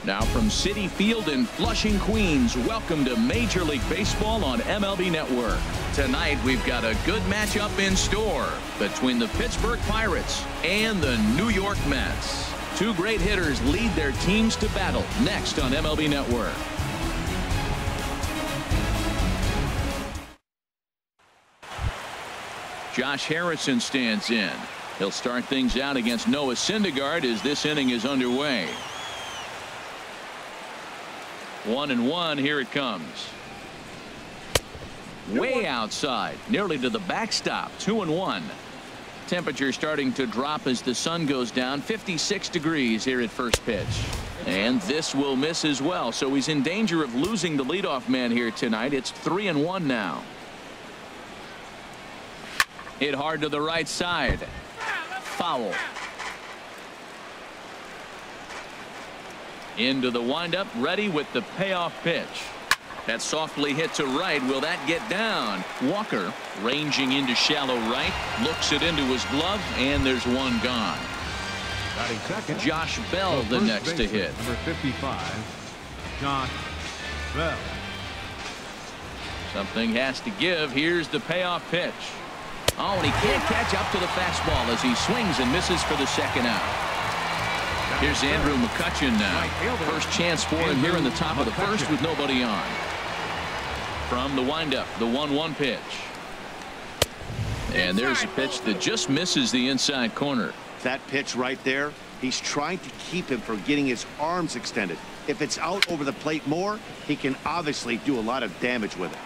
Now from Citi Field in Flushing, Queens, welcome to Major League Baseball on MLB Network. Tonight we've got a good matchup in store between the Pittsburgh Pirates and the New York Mets. Two great hitters lead their teams to battle next on MLB Network. Josh Harrison stands in. He'll start things out against Noah Syndergaard as this inning is underway. 1-1. Here it comes. Way outside, nearly to the backstop. 2-1. Temperature starting to drop as the sun goes down. 56 degrees here at first pitch. And this will miss as well. So he's in danger of losing the leadoff man here tonight. It's 3-1 now. Hit hard to the right side. Foul. Into the windup, ready with the payoff pitch. That softly hit to right. Will that get down? Walker ranging into shallow right. Looks it into his glove, and there's one gone. Josh Bell the next to hit. Number 55, Josh Bell. Something has to give. Here's the payoff pitch. Oh, and he can't catch up to the fastball as he swings and misses for the second out. Here's Andrew McCutchen now. First chance for him here in the top of the first with nobody on. From the windup, the 1-1 pitch. And there's a pitch that just misses the inside corner. That pitch right there, he's trying to keep him from getting his arms extended. If it's out over the plate more, he can obviously do a lot of damage with it.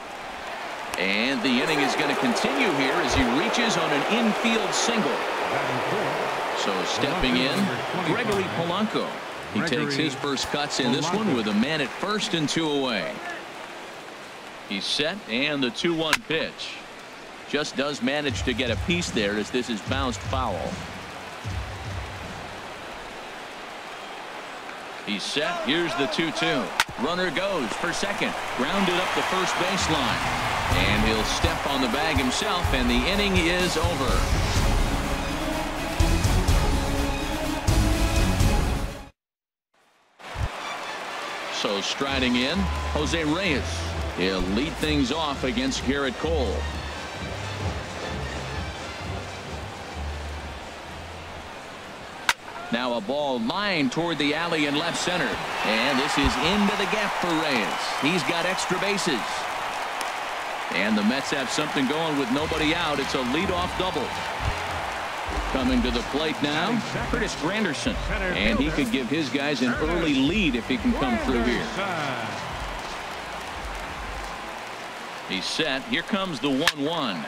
And the inning is going to continue here as he reaches on an infield single. So stepping in, Gregory Polanco. He takes his first cuts in this one with a man at first and 2 away. He's set, and the 2-1 pitch. Just does manage to get a piece there as this is bounced foul. He's set. Here's the 2-2. Runner goes for second. Grounded up the first baseline. And he'll step on the bag himself, and the inning is over. So striding in, Jose Reyes. He'll lead things off against Garrett Cole. Now a ball lined toward the alley in left center. And this is into the gap for Reyes. He's got extra bases. And the Mets have something going with nobody out. It's a leadoff double. Coming to the plate now, Curtis Granderson. And he could give his guys an early lead if he can come through here. He's set. Here comes the 1-1.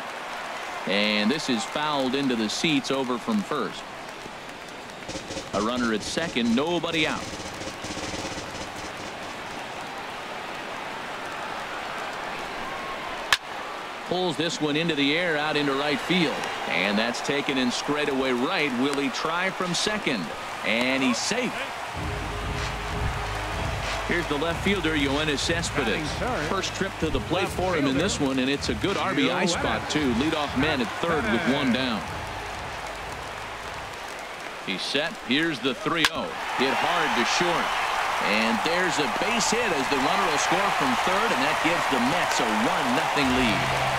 And this is fouled into the seats over from first. A runner at second, nobody out. Pulls this one into the air out into right field. And that's taken in straightaway right. Will he try from second? And he's safe. Here's the left fielder, Yoenis Cespedes. First trip to the plate for him in this one, and it's a good RBI spot, too. Leadoff man at third with one down. He's set. Here's the 3-0. Hit hard to short. And there's a base hit as the runner will score from third, and that gives the Mets a 1-0 lead.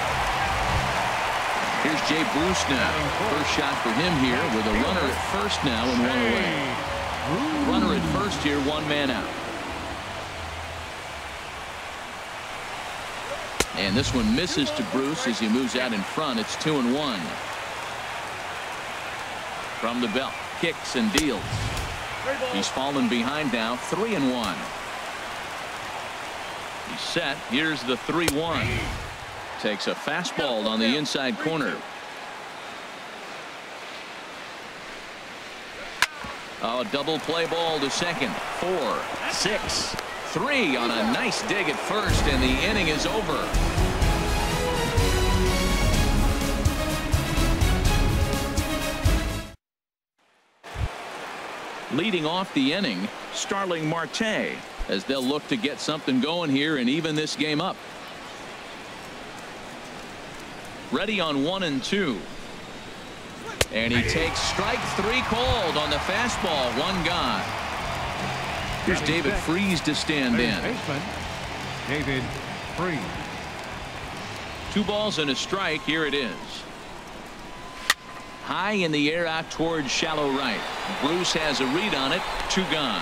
Here's Jay Bruce now. First shot for him here with a runner at first now and one away. Runner at first here, one man out. And this one misses to Bruce as he moves out in front. It's 2-1. From the belt, kicks and deals. He's fallen behind now, 3-1. He's set. Here's the 3-1. Takes a fastball on the inside corner. Oh, a double play ball to second. 4, 6, 3 on a nice dig at first, and the inning is over. Leading off the inning, Starling Marte, as they'll look to get something going here and even this game up. Ready on 1-2. And he takes strike 3 called on the fastball. One gone. Here's David Freese to stand in. Baseman, David Freese. 2 balls and a strike. Here it is. High in the air out towards shallow right. Bruce has a read on it. 2 gone.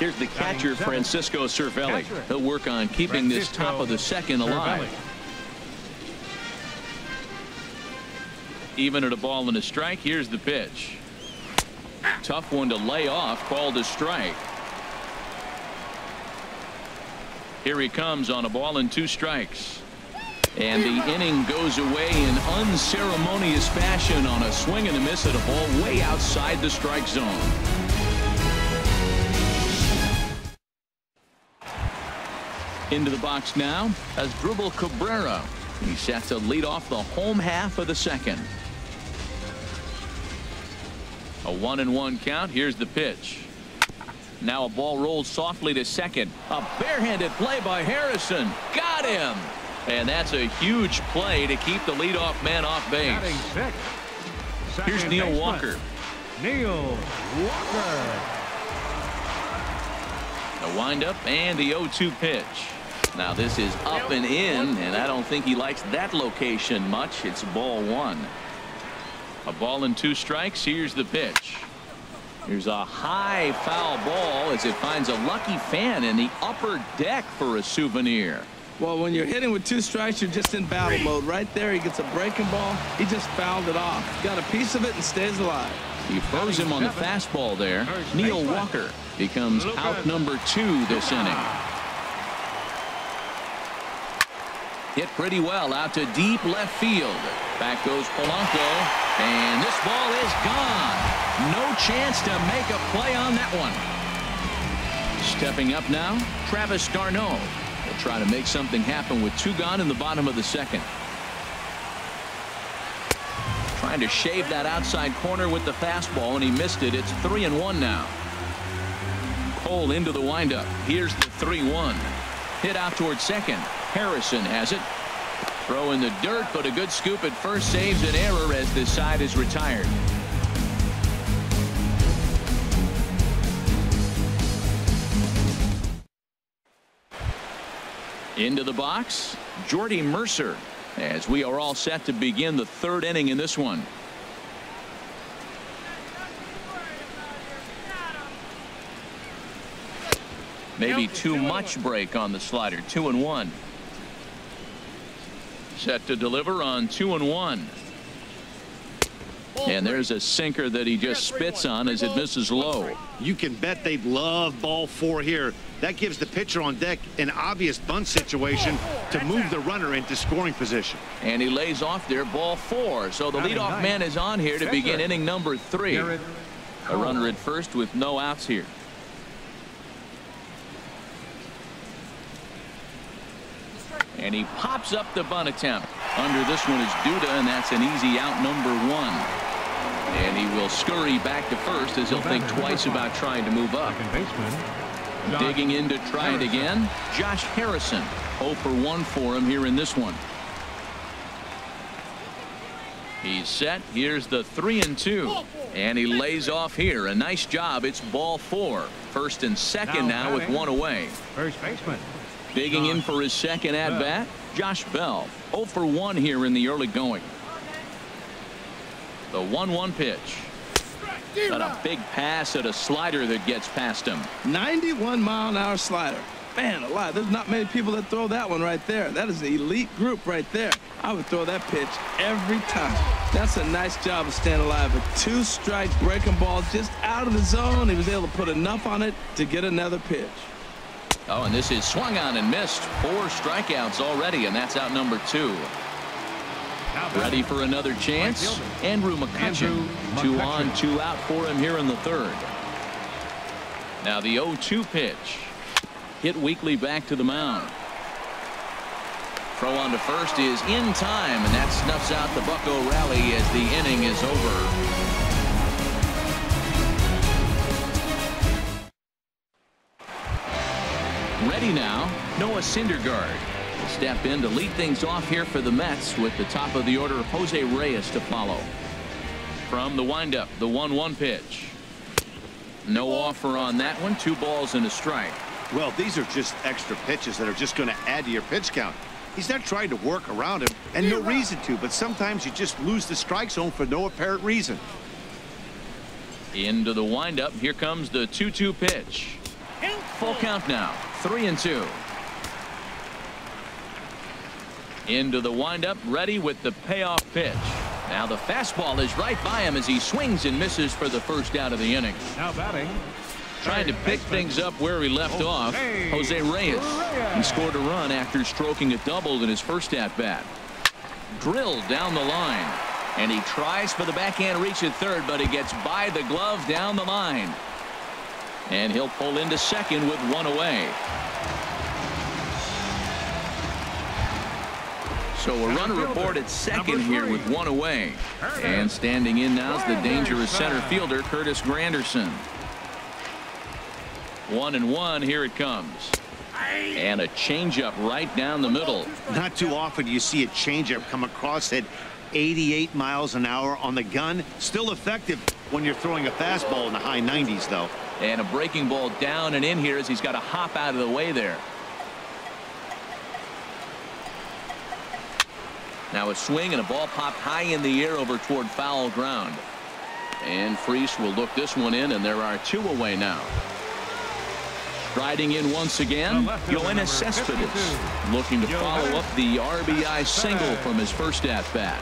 Here's the catcher, Francisco Cervelli. He'll work on keeping this top of the second alive. Even at a ball and a strike. Here's the pitch. Tough one to lay off. Called a strike. Here he comes on a ball and 2 strikes. And the inning goes away in unceremonious fashion on a swing and a miss at a ball way outside the strike zone. Into the box now as Asdrubal Cabrera. He's set to lead off the home half of the second. A 1-1 count. Here's the pitch. Now a ball rolled softly to second. A barehanded play by Harrison. Got him. And that's a huge play to keep the leadoff man off base. Here's Neil Walker. Neil Walker. The windup and the 0-2 pitch. Now this is up and in, and I don't think he likes that location much. It's ball 1. A ball and 2 strikes. Here's the pitch. Here's a high foul ball as it finds a lucky fan in the upper deck for a souvenir. Well, when you're hitting with 2 strikes, you're just in battle mode. Right there, he gets a breaking ball. He just fouled it off. Got a piece of it and stays alive. He froze him on the fastball there. Neil Walker becomes out number 2 this inning. Hit pretty well out to deep left field. Back goes Polanco, and this ball is gone. No chance to make a play on that one. Stepping up now, Travis d'Arnaud. Will try to make something happen with 2 gone in the bottom of the second. Trying to shave that outside corner with the fastball, and he missed it. It's 3-1 now. Cole into the windup. Here's the 3-1. Hit out towards second. Harrison has it. Throw in the dirt, but a good scoop at first saves an error as this side is retired. Into the box, Jordy Mercer, as we are all set to begin the 3rd inning in this one. Maybe too much break on the slider. 2-1. Set to deliver on 2-1. And there's a sinker that he just spits on as it misses low. You can bet they'd love ball 4 here. That gives the pitcher on deck an obvious bunt situation to move the runner into scoring position. And he lays off there, ball 4. So the leadoff man is on here to begin inning number 3. A runner at first with no outs here. And he pops up the bunt attempt. Under this one is Duda, and that's an easy out, number 1. And he will scurry back to first as he'll think twice about trying to move up. Digging in to try it again, Josh Harrison. 0 for 1 for him here in this one. He's set. Here's the 3-2. And he lays off here. A nice job. It's ball 4. First and second now with 1 away. First baseman. Digging in for his second at-bat, Josh Bell. 0 for 1 here in the early going. The 1-1 pitch. Got a big pass at a slider that gets past him. 91-mile-an-hour slider. Man alive, there's not many people that throw that one right there. That is an elite group right there. I would throw that pitch every time. That's a nice job of staying alive. A 2-strike breaking ball just out of the zone. He was able to put enough on it to get another pitch. Oh, and this is swung on and missed. 4 strikeouts already, and that's out number 2. Ready for another chance. Andrew McCutchen. 2 on, 2 out for him here in the 3rd. Now the 0-2 pitch. Hit weakly back to the mound. Throw on to first is in time, and that snuffs out the Bucco rally as the inning is over. Ready now, Noah Syndergaard will step in to lead things off here for the Mets with the top of the order, Jose Reyes, to follow. From the windup, the 1-1 pitch. No offer on that one. 2 balls and a strike. Well, these are just extra pitches that are just going to add to your pitch count. He's not trying to work around him, and no reason to, but sometimes you just lose the strike zone for no apparent reason. Into the windup. Here comes the 2-2 pitch. Full count now. 3-2. Into the windup, ready with the payoff pitch. Now the fastball is right by him as he swings and misses for the first out of the inning. Now batting. Trying to pick things up where he left off, Jose Reyes. He scored a run after stroking a double in his first at-bat. Drilled down the line, and he tries for the backhand reach at third, but he gets by the glove down the line. And he'll pull into second with 1 away. So a runner report at second here with 1 away. And standing in now is the dangerous center fielder, Curtis Granderson. 1-1. Here it comes. And a changeup right down the middle. Not too often you see a changeup come across at 88 miles an hour on the gun. Still effective when you're throwing a fastball in the high 90s, though. And a breaking ball down and in here as he's got to hop out of the way there. Now a swing and a ball popped high in the air over toward foul ground. And Freese will look this one in, and there are 2 away now. Striding in once again, Yoenis Cespedes, looking to follow up the RBI single from his first at-bat.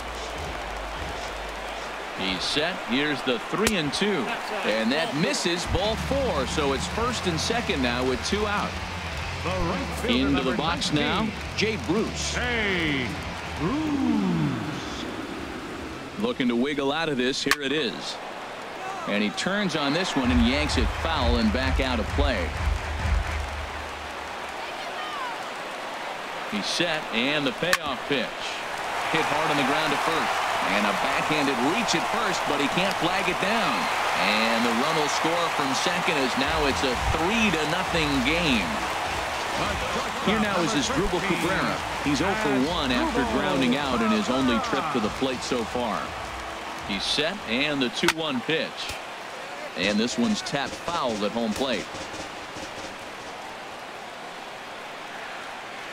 He's set. Here's the 3-2, and that misses, ball 4. So it's first and second now with 2 out. Into the box now, Jay Bruce. Hey, Bruce. Looking to wiggle out of this. Here it is. And he turns on this one and yanks it foul and back out of play. He's set, and the payoff pitch. Hit hard on the ground to first. And a backhanded reach at first, but he can't flag it down. And the run will score from second as now it's a 3-0 game. Here now is Asdrubal Cabrera. He's 0 for 1 after grounding out in his only trip to the plate so far. He's set, and the 2-1 pitch. And this one's tapped foul at home plate.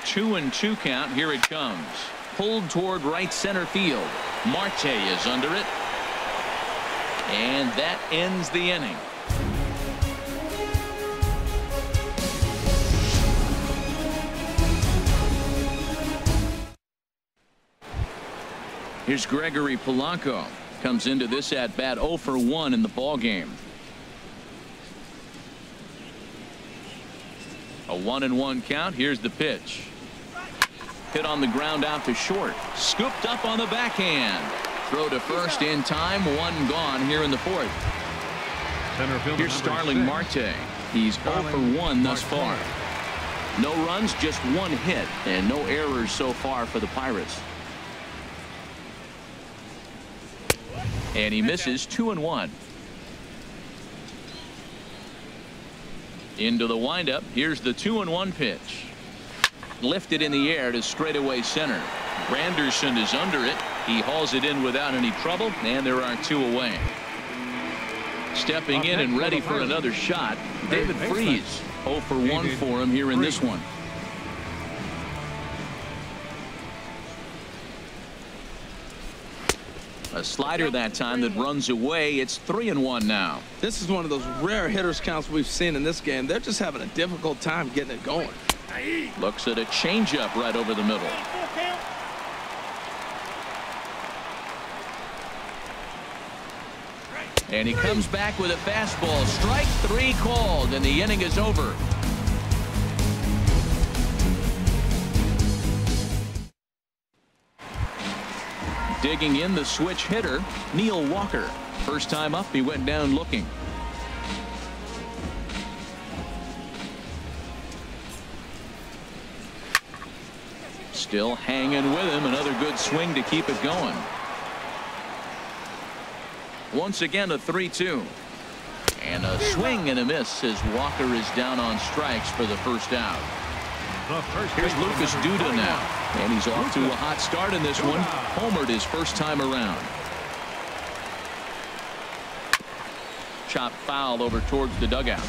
2-2 count. Here it comes. Pulled toward right center field. Marte is under it. And that ends the inning. Here's Gregory Polanco. Comes into this at bat 0 for 1 in the ball game. A 1-1 count. Here's the pitch. Hit on the ground out to short. Scooped up on the backhand. Throw to first in time. 1 gone here in the 4th. Here's Starling Marte. He's 0 for 1 thus far. No runs, just 1 hit, and no errors so far for the Pirates. And he misses 2-1. Into the windup. Here's the 2-1 pitch. Lifted in the air to straightaway center. Granderson is under it. He hauls it in without any trouble, and there are 2 away. Stepping in and ready for another shot, David Freese. 0 for 1 for him here in this one. A slider that time that runs away. It's 3-1 now. This is one of those rare hitters counts we've seen in this game. They're just having a difficult time getting it going. Looks at a changeup right over the middle. And he comes back with a fastball. Strike 3 called, and the inning is over. Digging in, the switch hitter, Neil Walker. First time up, he went down looking. Still hanging with him. Another good swing to keep it going. Once again, a 3-2. And a swing and a miss as Walker is down on strikes for the first out. Here's Lucas Duda now. And he's off to a hot start in this one. Homered his first time around. chopped foul over towards the dugout.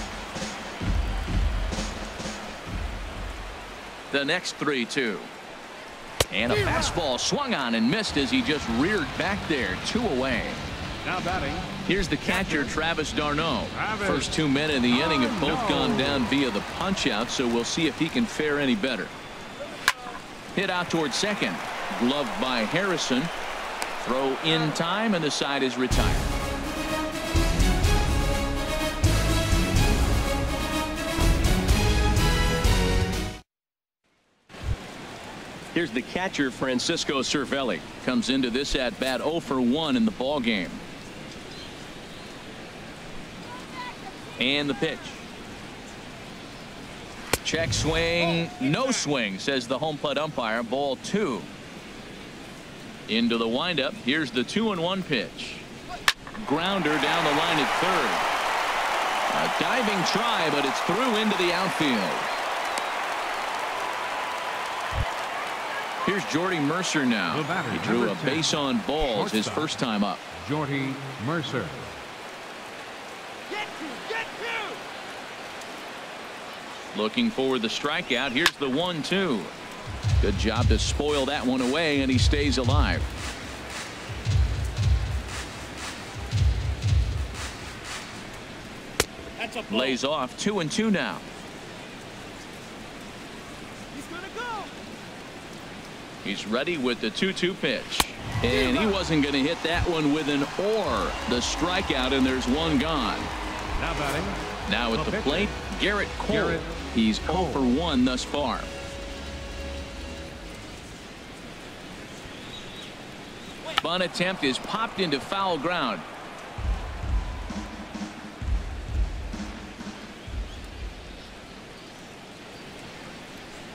The next 3-2. And a fastball swung on and missed as he just reared back there. 2 away. Now batting. Here's the catcher, Travis d'Arnaud. First 2 men in the inning have both gone down via the punch out, so we'll see if he can fare any better. Hit out towards second. Gloved by Harrison. Throw in time, and the side is retired. Here's the catcher, Francisco Cervelli. Comes into this at bat 0 for 1 in the ball game. And the pitch. Check swing, no swing, says the home plate umpire. Ball 2. Into the windup. Here's the 2-1 pitch. Grounder down the line at third. A diving try, but it's through into the outfield. Here's Jordy Mercer now. He drew a base on balls his first time up. Jordy Mercer. Looking for the strikeout. Here's the 1-2. Good job to spoil that one away, and he stays alive. Lays off. 2-2 now. He's ready with the 2-2 pitch. And he wasn't going to hit that one with an or. The strikeout, and there's one gone. Now batting. Now at the plate, Garrett Cole. He's 0 for 1 thus far. Bunt attempt is popped into foul ground.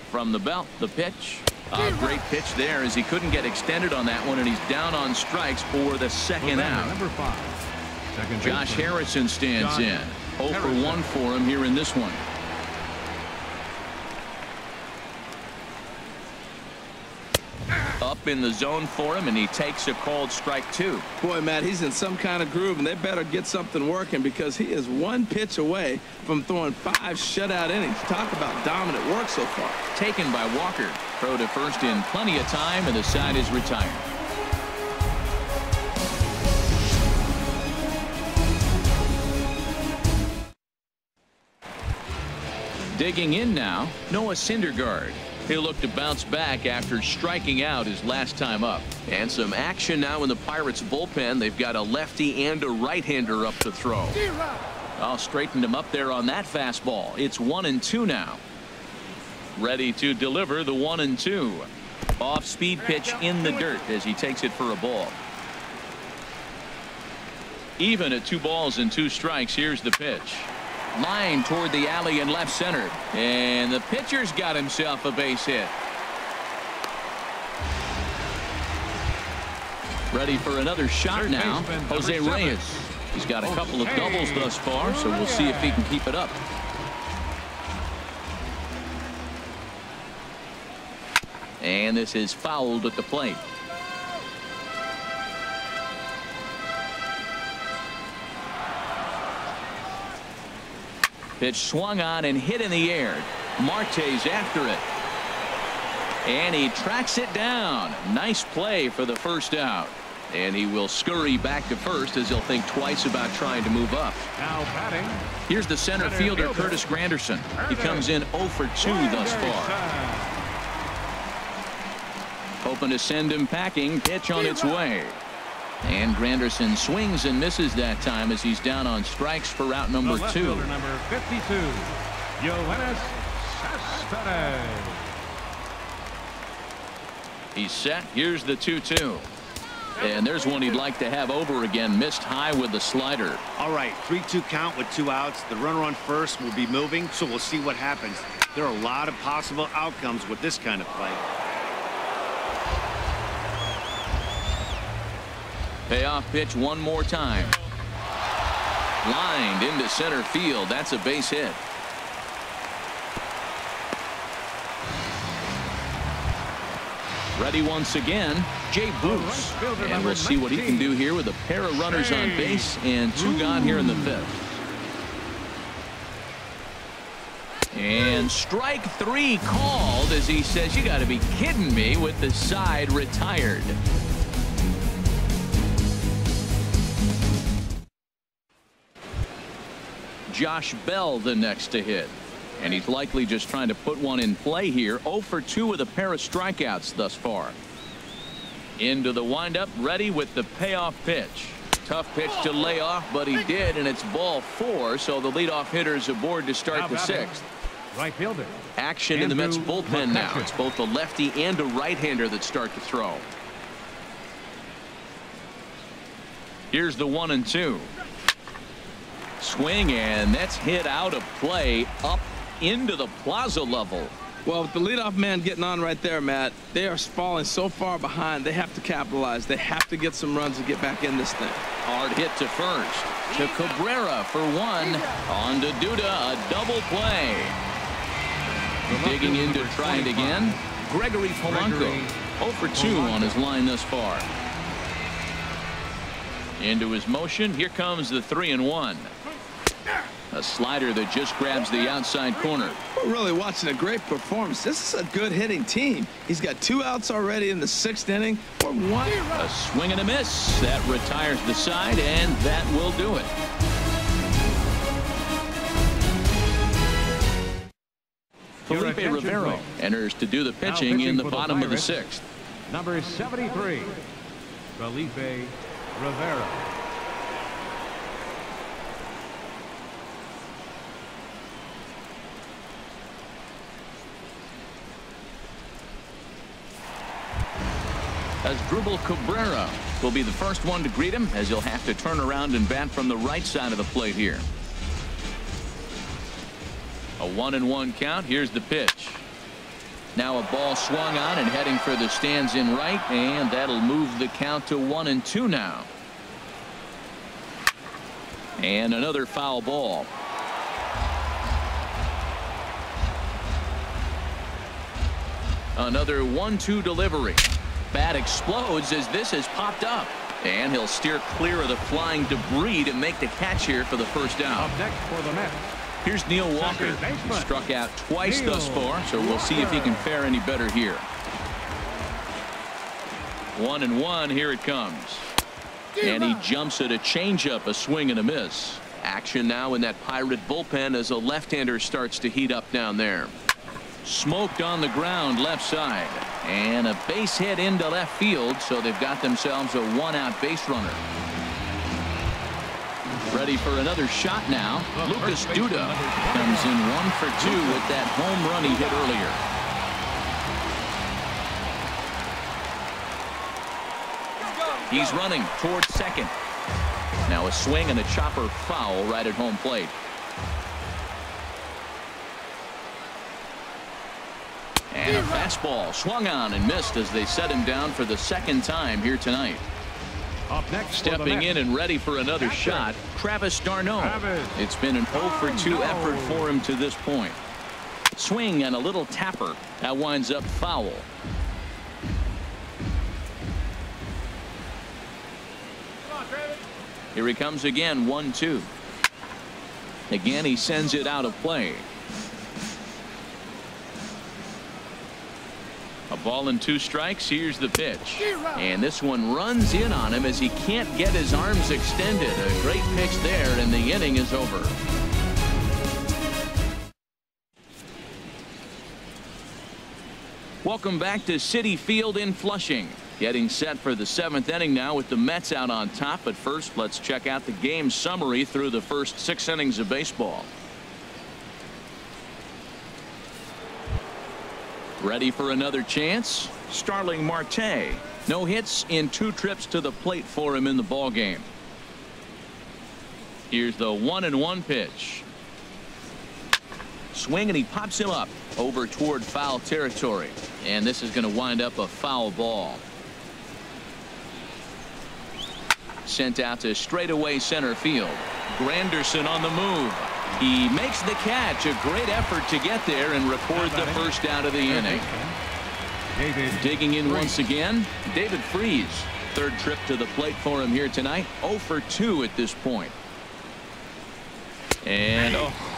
From the belt, the pitch. A great pitch there as he couldn't get extended on that one, and he's down on strikes for the second out. Number 5. Josh Harrison stands in. 0 for 1 for him here in this one. Up in the zone for him, and he takes a called strike 2. Boy, Matt, he's in some kind of groove, and they better get something working because he is 1 pitch away from throwing 5 shutout innings. Talk about dominant work so far. Taken by Walker. Throw to first in plenty of time, and the side is retired. Digging in now, Noah Syndergaard. He'll look to bounce back after striking out his last time up. And some action now in the Pirates bullpen. They've got a lefty and a right-hander up to throw. I'll straighten him up there on that fastball. It's 1-2 now. Ready to deliver the 1-2. Off-speed pitch in the dirt as he takes it for a ball. Even at 2 balls and 2 strikes. Here's the pitch. Line toward the alley and left center. And the pitcher's got himself a base hit. Ready for another shot now. Jose Reyes. He's got a couple of doubles thus far, so we'll see if he can keep it up. And this is fouled at the plate. Pitch swung on and hit in the air. Marte's after it. And he tracks it down. Nice play for the first out. And he will scurry back to first as he'll think twice about trying to move up. Now batting. Here's the center fielder, Curtis Granderson. He comes in 0 for 2 thus far. Hoping to send him packing. Pitch on its way. And Granderson swings and misses that time as he's down on strikes for route number 2. Number 52, Yoenis Cespedes. He's set. Here's the 2-2. And there's one he'd like to have over again. Missed high with the slider. All right, 3-2 count with 2 outs. The runner on first will be moving, so we'll see what happens. There are a lot of possible outcomes with this kind of play. Payoff pitch one more time. Lined into center field. That's a base hit. Ready once again, Jay Bruce. And we'll see what he can do here with a pair of runners on base and 2 gone here in the 5th. And strike 3 called as he says, you got to be kidding me, with the side retired. Josh Bell the next to hit. And he's likely just trying to put one in play here. 0 for 2 with a pair of strikeouts thus far. Into the windup, ready with the payoff pitch. Tough pitch to lay off, but he did, and it's ball 4, so the leadoff hitter is aboard to start the 6th. Right fielder. Action in the Mets bullpen now. It's both a lefty and a right-hander that start to throw. Here's the 1-2. Swing, and that's hit out of play up into the plaza level. Well, with the leadoff man getting on right there, Matt, they are falling so far behind. They have to capitalize. They have to get some runs to get back in this thing. Hard hit to first. To Cabrera for 1. On to Duda, a double play. Digging in to try it again. Gregory Polanco. 0 for 2 on his line thus far. Into his motion. Here comes the 3-1. A slider that just grabs the outside corner. We're really watching a great performance. This is a good hitting team. He's got 2 outs already in the 6th inning. Or 1. A swing and a miss. That retires the side, and that will do it. Felipe Rivero enters to do the pitching in the bottom of the 6th. Number 73, Felipe Rivero. Asdrubal Cabrera will be the first one to greet him, as he'll have to turn around and bat from the right side of the plate here. A 1-1 count. Here's the pitch. Now a ball swung on and heading for the stands in right, and that'll move the count to 1-2 now. And another foul ball. Another 1-2 delivery. Bat explodes as this has popped up, and he'll steer clear of the flying debris to make the catch here for the first out. Up next for the Mets. Here's Neil Walker. He struck out twice thus far, so we'll see if he can fare any better here. 1-1. Here it comes, and he jumps at a changeup, a swing and a miss. Action now in that Pirate bullpen as a left-hander starts to heat up down there. Smoked on the ground left side, and a base hit into left field, so they've got themselves a 1-out base runner. Ready for another shot now. Lucas Duda comes in 1 for 2 with that home run he hit earlier. He's running towards second. Now a swing and a chopper foul right at home plate. And a fastball swung on and missed as they set him down for the 2nd time here tonight. Up next, stepping in and ready for another shot, Travis d'Arnaud. It's been an 0 for 2 effort for him to this point. Swing and a little tapper. That winds up foul. Here he comes again, 1-2. Again, he sends it out of play. A ball and 2 strikes. Here's the pitch, and this one runs in on him as he can't get his arms extended. A great pitch there, and the inning is over. Welcome back to Citi Field in Flushing. Getting set for the 7th inning now with the Mets out on top. But first, let's check out the game summary through the first 6 innings of baseball. Ready for another chance? Starling Marte. No hits in 2 trips to the plate for him in the ball game. Here's the 1-1 pitch. Swing, and he pops him up over toward foul territory, and this is going to wind up a foul ball. Sent out to straightaway center field. Granderson on the move. He makes the catch. A great effort to get there and record the first out of the inning. Digging in once again, David Freese. Third trip to the plate for him here tonight. 0 for 2 at this point. And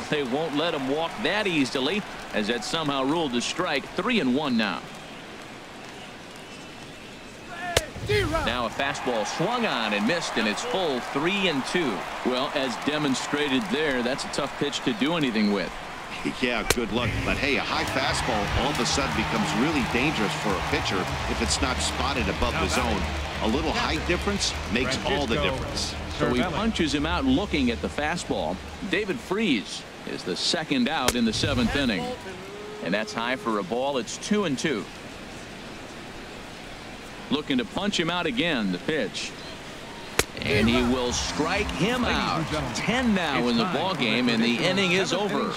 they won't let him walk that easily, as that somehow ruled a strike. 3-1 now. Now a fastball swung on and missed, and it's full 3-2. Well, as demonstrated there, that's a tough pitch to do anything with. Yeah, good luck. But hey, a high fastball all of a sudden becomes really dangerous for a pitcher if it's not spotted above the zone. A little height difference makes all the difference. So he punches him out looking at the fastball. David Freese is the second out in the 7th inning. And that's high for a ball. It's 2-2. Looking to punch him out again. The pitch. And he will strike him out. 10 now in the ball game, and the inning is over.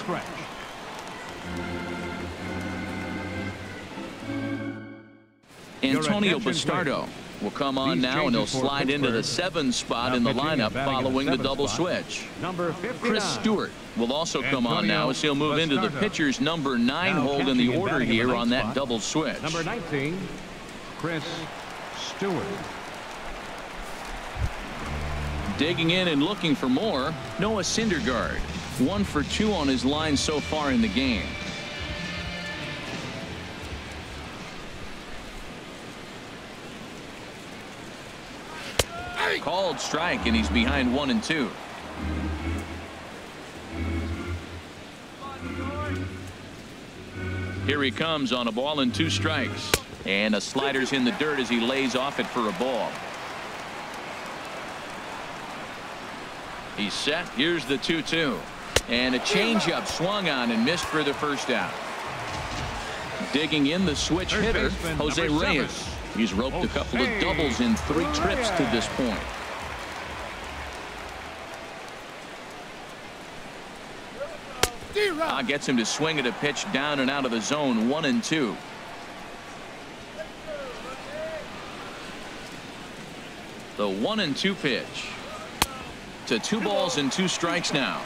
Antonio Bastardo will come on now, and he'll slide into the 7th spot in the lineup following the double switch. Chris Stewart will also come on now, as he'll move into the pitcher's number 9 hold in the order here on that double switch. Number 19, Chris Stewart. Digging in and looking for more, Noah Syndergaard. 1 for 2 on his line so far in the game. Called strike, and he's behind 1-2. Here he comes on a ball and 2 strikes. And a slider's in the dirt as he lays off it for a ball. He's set. Here's the 2-2. And a changeup swung on and missed for the first out. Digging in the switch hitter, Jose Reyes. He's roped a couple of doubles in 3 trips to this point. Gets him to swing at a pitch down and out of the zone. 1-2. The 1-2 pitch. To 2 balls and 2 strikes now.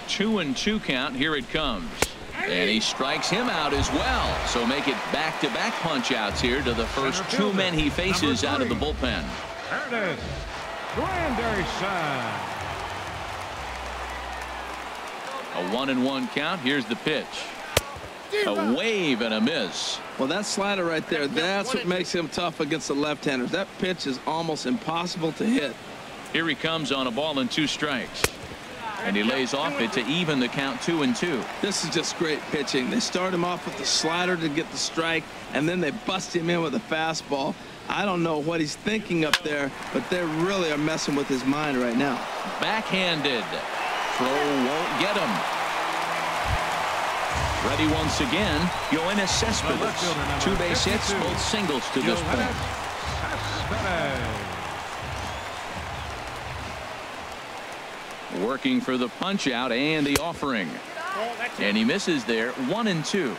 Two and 2 count. Here it comes. And he strikes him out as well. So make it back-to-back punch outs here to the first 2 men he faces out of the bullpen. There it is. Granderson. A 1-1 count. Here's the pitch. A wave and a miss. Well, that slider right there, that's what makes him tough against the left-handers. That pitch is almost impossible to hit. Here he comes on a ball and 2 strikes. And he lays off it to even the count. 2-2. This is just great pitching. They start him off with the slider to get the strike, and then they bust him in with a fastball. I don't know what he's thinking up there, but they really are messing with his mind right now. Backhanded. Throw won't get him. Ready once again, Yoenis Cespedes. 2 base hits, both singles to this point. Working for the punch out and the offering. And he misses there. 1-2.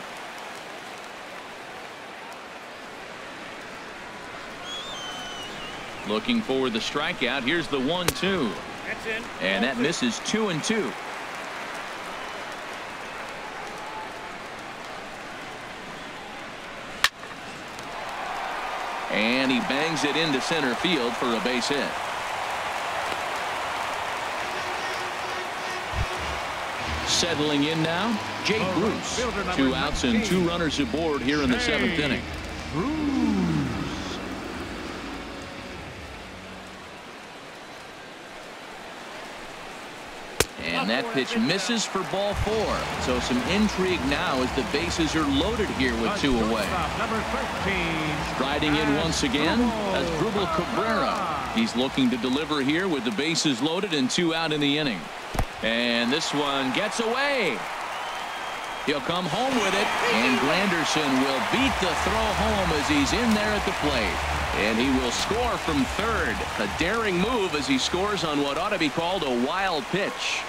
Looking for the strikeout. Here's the 1-2. And that misses. 2-2. And he bangs it into center field for a base hit. Settling in now, Jake Bruce. 2 outs and 2 runners aboard here in the 7th inning. And that pitch misses for ball 4. So some intrigue now as the bases are loaded here with 2 away. Striding in once again as Asdrubal Cabrera. He's looking to deliver here with the bases loaded and 2 out in the inning. And this one gets away. He'll come home with it, and Granderson will beat the throw home as he's in there at the plate. And he will score from third. A daring move as he scores on what ought to be called a wild pitch.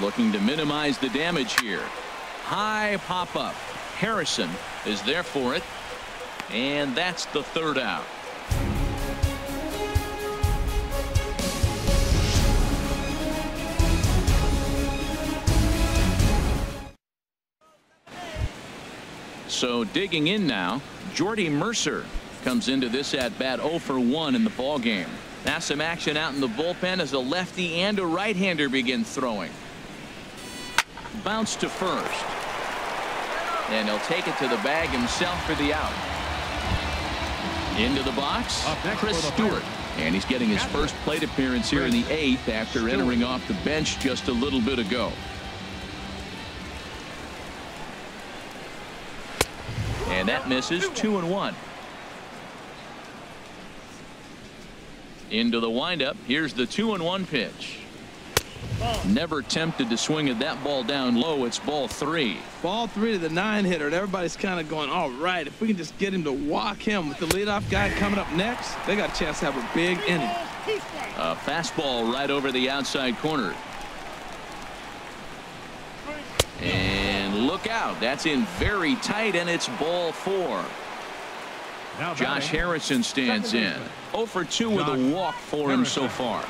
Looking to minimize the damage here. High pop-up. Harrison is there for it. And that's the 3rd out. So digging in now, Jordy Mercer comes into this at bat 0 for 1 in the ball game. Now some action out in the bullpen as a lefty and a right-hander begin throwing. Bounce to first. And he'll take it to the bag himself for the out. Into the box, Chris Stewart. And he's getting his first plate appearance here in the 8th after entering off the bench just a little bit ago. And that misses. 2-1. Into the windup. Here's the 2-1 pitch. Never tempted to swing at that ball down low. It's ball 3. Ball 3 to the 9-hitter, and everybody's kind of going, all right, if we can just get him to walk him with the leadoff guy coming up next, they got a chance to have a big inning. A fastball right over the outside corner. And look out. That's in very tight, and it's ball 4. Josh Harrison stands in. 0 for 2 with a walk for him so far.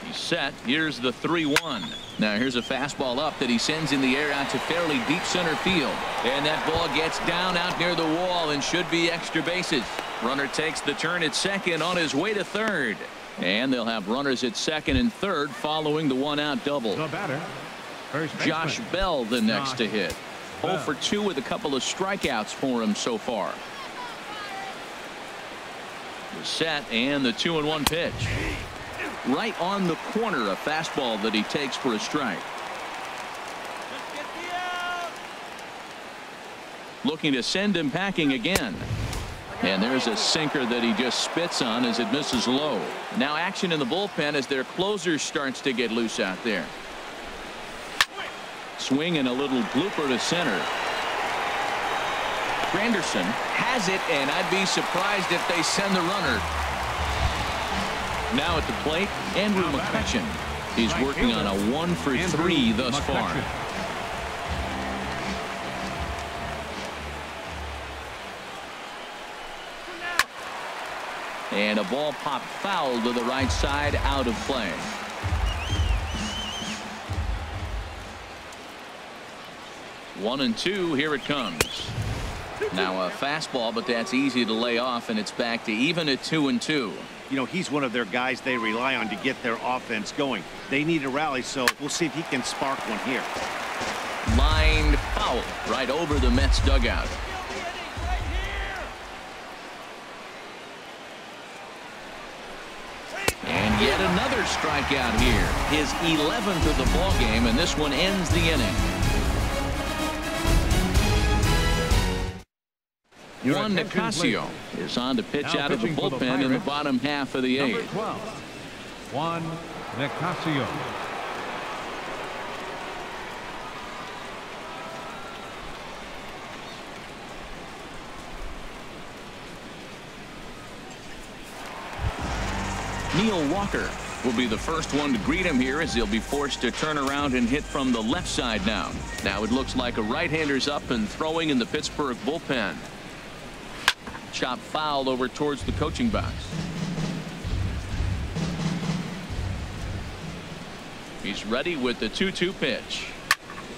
He's set. Here's the 3-1. Now here's a fastball up that he sends in the air out to fairly deep center field. And that ball gets down out near the wall and should be extra bases. Runner takes the turn at second on his way to third. And they'll have runners at second and third following the 1-out double. The batter, Josh Bell the next to hit. 0 for 2 with a couple of strikeouts for him so far. The set and the 2-1 pitch. Right on the corner, a fastball that he takes for a strike. Looking to send him packing again. And there's a sinker that he just spits on as it misses low. Now action in the bullpen as their closer starts to get loose out there. Swing and a little blooper to center. Granderson has it, and I'd be surprised if they send the runner. Now at the plate, Andrew McCutchen. He's working on a 1 for 3 thus far. And a ball popped foul to the right side, out of play. One and two, here it comes. Now a fastball, but that's easy to lay off, and it's back to even at 2-2. You know, he's one of their guys they rely on to get their offense going. They need a rally, so we'll see if he can spark one here. Lined foul right over the Mets dugout. And yet another strikeout here. His 11th of the ball game, and this one ends the inning. Juan Nicasio is on to pitch out of the bullpen in the bottom half of the 8th. 12, Juan Nicasio. Neil Walker will be the first one to greet him here as he'll be forced to turn around and hit from the left side now. Now it looks like a right-hander's up and throwing in the Pittsburgh bullpen. Chop foul over towards the coaching box. He's ready with the 2-2 pitch.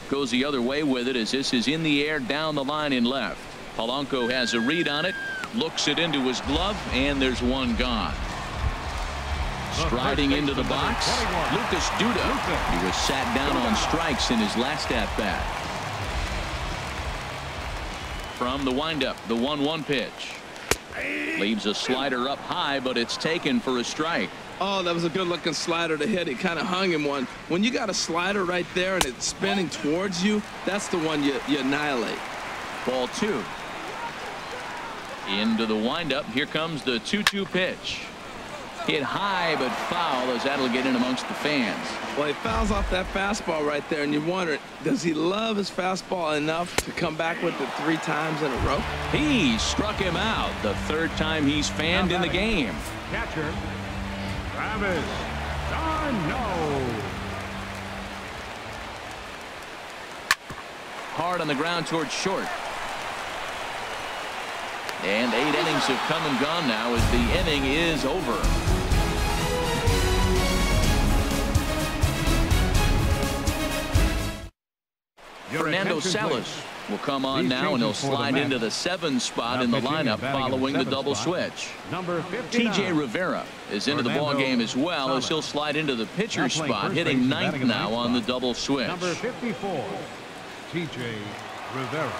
Goes the other way with it as this is in the air down the line in left. Polanco has a read on it. Looks it into his glove, and there's one gone. Striding into the box, Lucas Duda. He was sat down on strikes in his last at-bat. From the windup, the 1-1 pitch. Leaves a slider up high, but it's taken for a strike. Oh, that was a good-looking slider to hit. He kind of hung him one. When you got a slider right there and it's spinning towards you, that's the one you annihilate. Ball 2. Into the windup. Here comes the 2-2 pitch. Hit high but foul as that'll get in amongst the fans. Well, he fouls off that fastball right there, and you wonder, does he love his fastball enough to come back with it 3 times in a row? He struck him out the 3rd time he's fanned in the game. Catcher, Travis d'Arnaud. Hard on the ground towards short. And 8 innings have come and gone now as the inning is over. Fernando Salas will come on now, and he'll slide into the 7 spot in the lineup following the double switch. T.J. Rivera is into the ball game as well, as he'll slide into the pitcher spot, hitting 9th now on the double switch. Number 54, T.J. Rivera.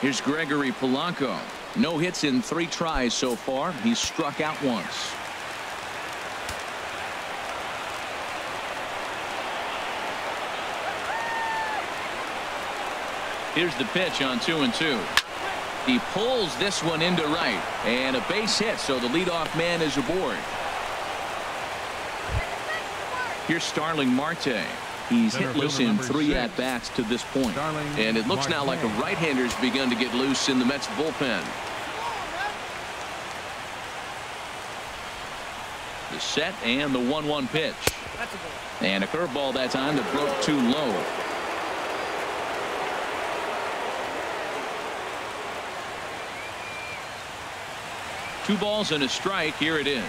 Here's Gregory Polanco. No hits in 3 tries so far. He's struck out once. Here's the pitch on 2-2. He pulls this one into right, and a base hit, so the leadoff man is aboard. Here's Starling Marte. He's hitless in 3 at-bats to this point. And it looks now like a right-hander's begun to get loose in the Mets bullpen. The set and the 1-1 pitch. And a curveball that time that broke too low. Two balls and a strike. Here it is.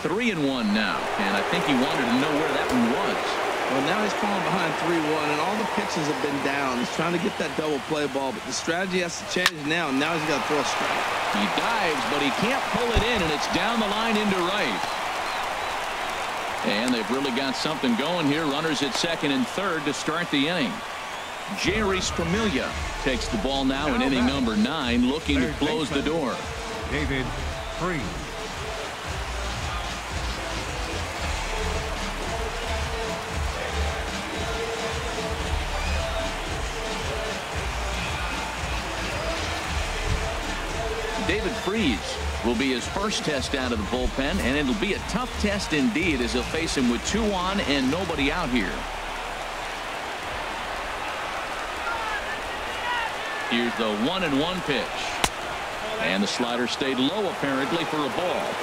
3-1 now. And I think he wanted to know where that one was. Well, now he's falling behind 3-1, and all the pitches have been down. He's trying to get that double play ball, but the strategy has to change now. Now he's got to throw a strike. He dives, but he can't pull it in, and it's down the line into right. And they've really got something going here. Runners at 2nd and 3rd to start the inning. Jerry Familia takes the ball now in inning number 9, looking to close the door. David Freese. David Freese will be his first test out of the bullpen, and it'll be a tough test indeed, as he'll face him with 2 on and nobody out here. Here's the 1-1 pitch. And the slider stayed low, apparently, for a ball.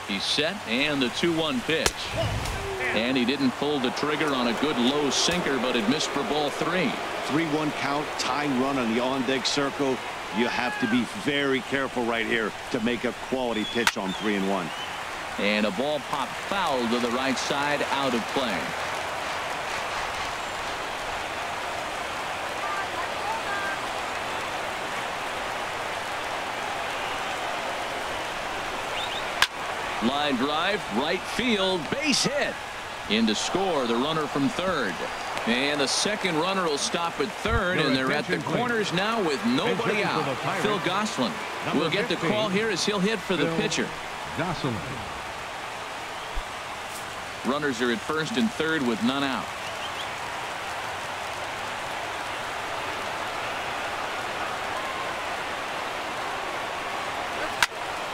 He's set, and the 2-1 pitch. And he didn't pull the trigger on a good low sinker, but it missed for ball 3. 3-1 count, tying run on the on-deck circle. You have to be very careful right here to make a quality pitch on 3-1. And a ball popped foul to the right side, out of play. Line drive, right field, base hit. In to score, the runner from 3rd. And the second runner will stop at 3rd, and they're at the corners now with nobody out. Phil Gosselin will get the call here as he'll hit for the pitcher. Gosselin. Runners are at 1st and 3rd with none out.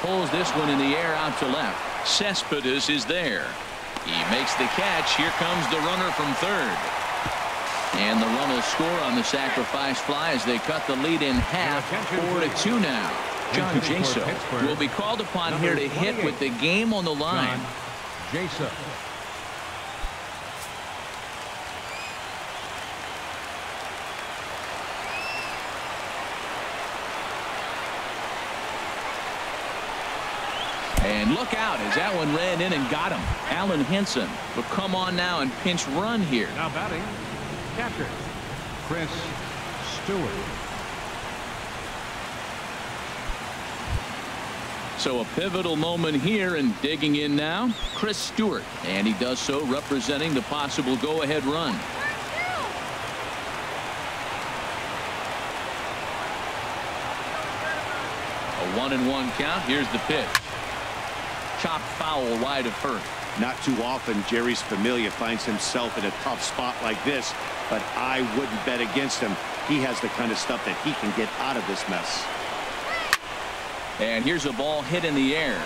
Pulls this one in the air out to left. Cespedes is there. He makes the catch. Here comes the runner from 3rd. And the run will score on the sacrifice fly as they cut the lead in half. 4-2 now. John Jaso will be called upon here to hit with the game on the line. Jaso. And look out as that one ran in and got him. Alan Henson will come on now and pinch run here. Now batting, catcher Chris Stewart. So a pivotal moment here, and digging in now, Chris Stewart. And he does so representing the possible go-ahead run. A 1-1 count. Here's the pitch. Chopped foul wide of 1st. Not too often Jerry's Familia finds himself in a tough spot like this, but I wouldn't bet against him. He has the kind of stuff that he can get out of this mess. And here's a ball hit in the air.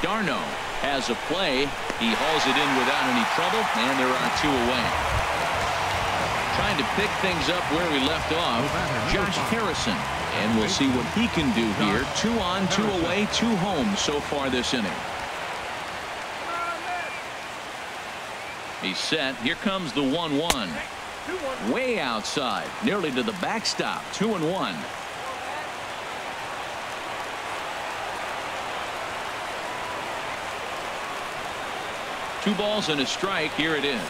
Darno has a play. He hauls it in without any trouble, and there are 2 away. Trying to pick things up where we left off, Josh Harrison. And we'll see what he can do here. 2 on, 2 away, 2 home so far this inning. He's set. Here comes the 1-1. Way outside, nearly to the backstop. 2-1. 2 balls and a strike. Here it is.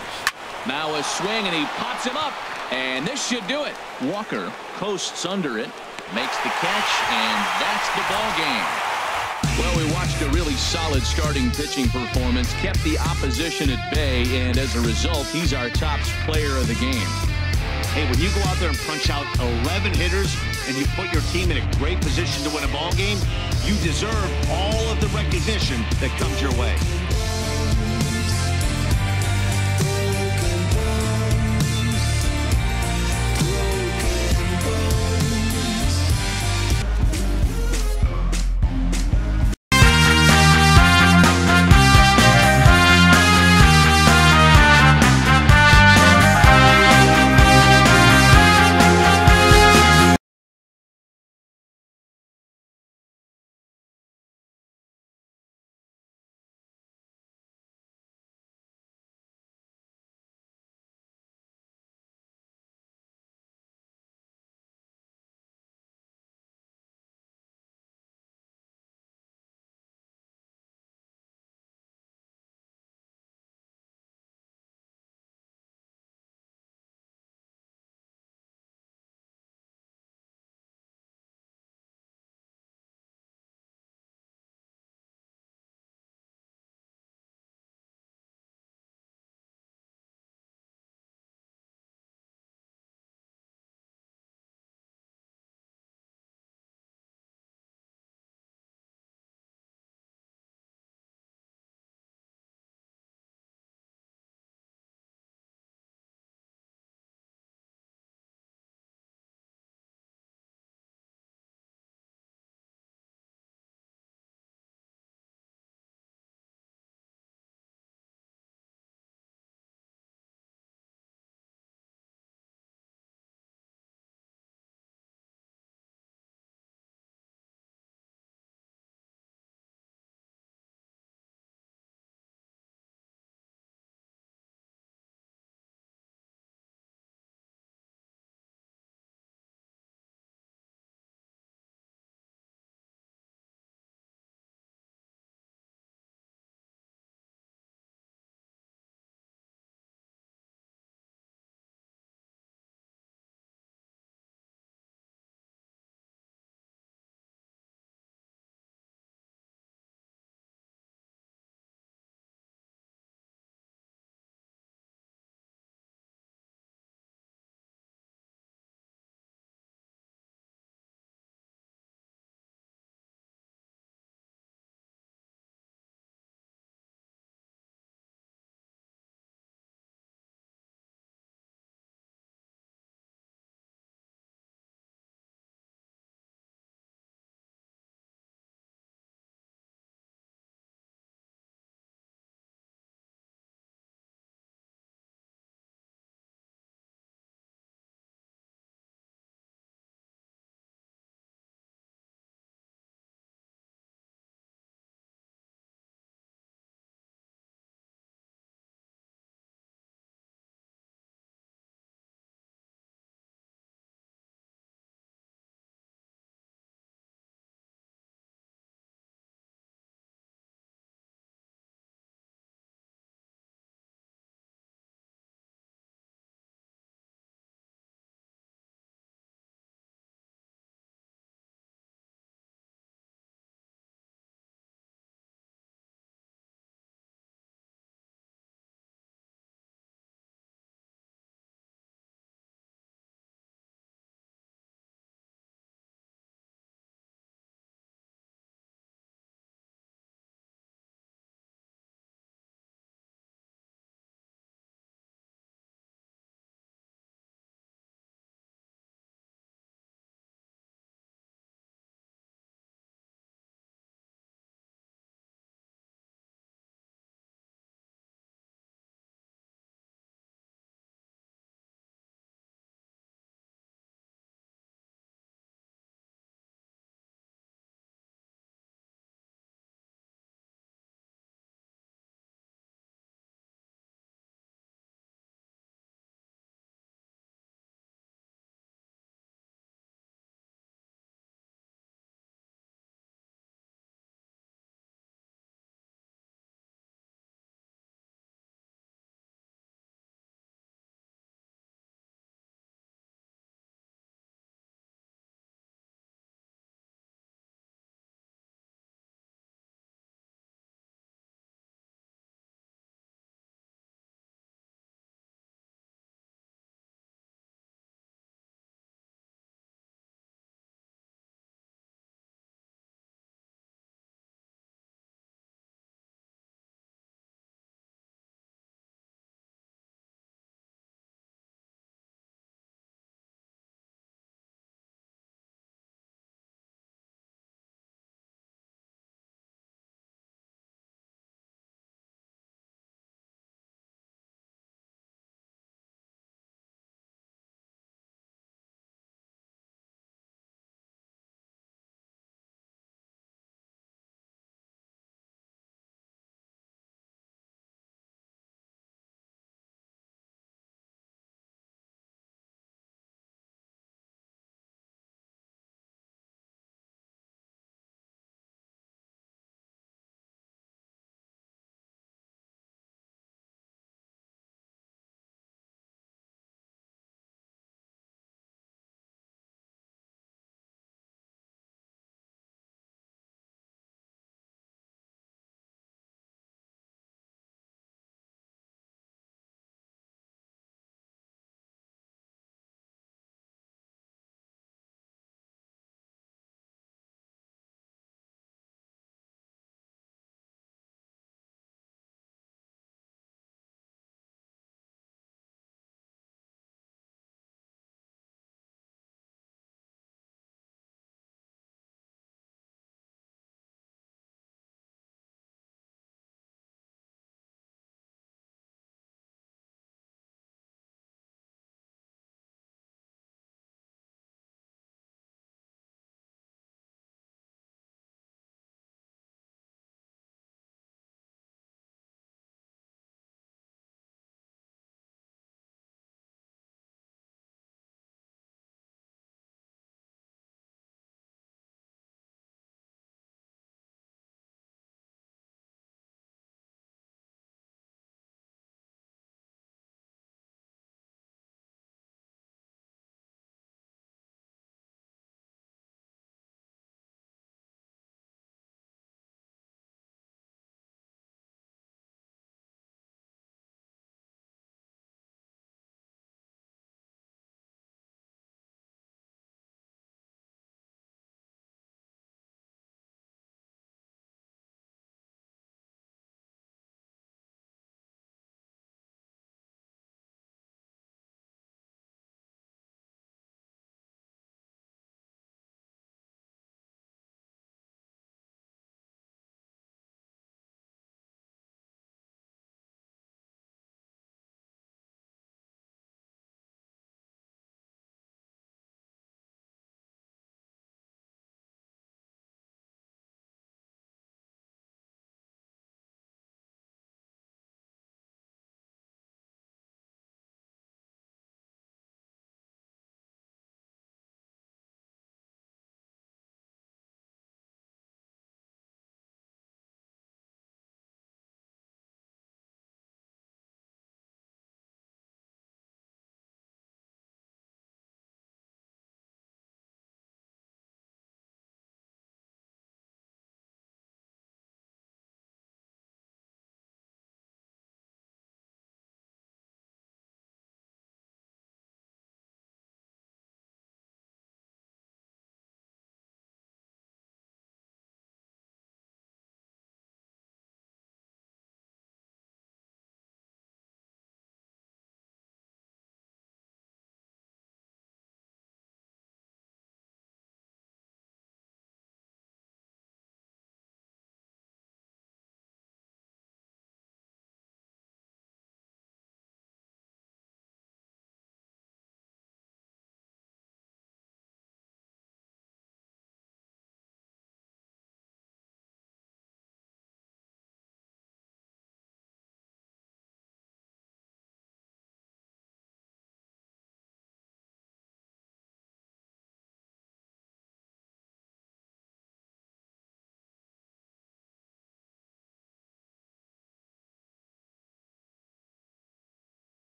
Now a swing, and he pops him up. And this should do it. Walker coasts under it, makes the catch, and that's the ball game. Well, we watched a really solid starting pitching performance, kept the opposition at bay, and as a result, he's our top player of the game. Hey, when you go out there and punch out 11 hitters and you put your team in a great position to win a ball game, you deserve all of the recognition that comes your way.